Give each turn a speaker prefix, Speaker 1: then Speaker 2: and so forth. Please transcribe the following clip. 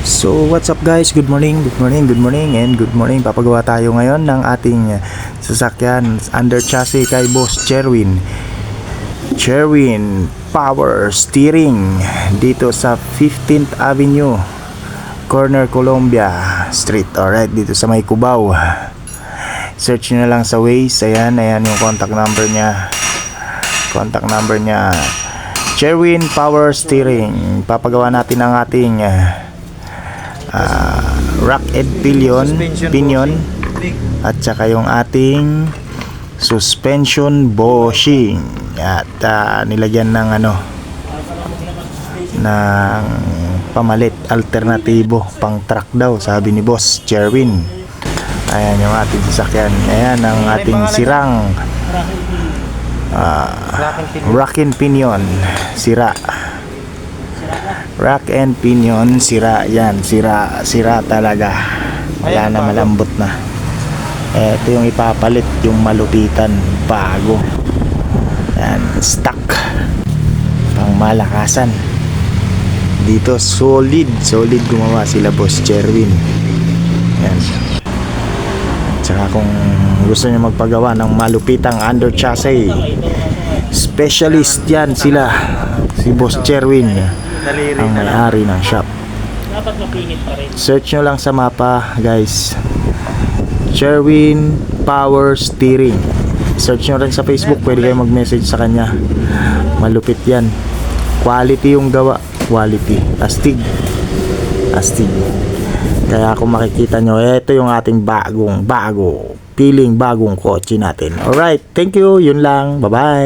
Speaker 1: So what's up guys, good morning, and good morning. Papagawa tayo ngayon ng ating sasakyan under chassis kay Boss Cherwin Power Steering dito sa 15th Avenue corner Columbia Street. Alright, dito sa may Cubao. Search nyo na lang sa Waze. Ayan yung contact number niya. Cherwin Power Steering. Papagawa natin ang ating rack and pinion at saka yung ating suspension bushing at nilagyan ng ng pamalit alternatibo pang truck daw, sabi ni Boss Cherwin. Ayan yung ating sasakyan. Ayan ang ating sirang rack and pinion sira. Rack and pinion sira yan, sira talaga, wala na, malambot na. Ito yung ipapalit, yung malupitan, bago yan, stock pang malakasan. Dito solid gumawa sila Boss Cherwin yan. Tsaka kung gusto niyo magpagawa ng malupitang under chassis, specialist yan sila, si Boss Cherwin ang may-ari ng shop. Search nyo lang sa mapa guys, Cherwin Power Steering. Search nyo rin sa Facebook, pwede kayo mag-message sa kanya. Malupit yan, quality yung gawa, quality, astig. Kaya kung makikita nyo, ito yung ating bagong kotse natin. Alright, thank you, yun lang, bye bye.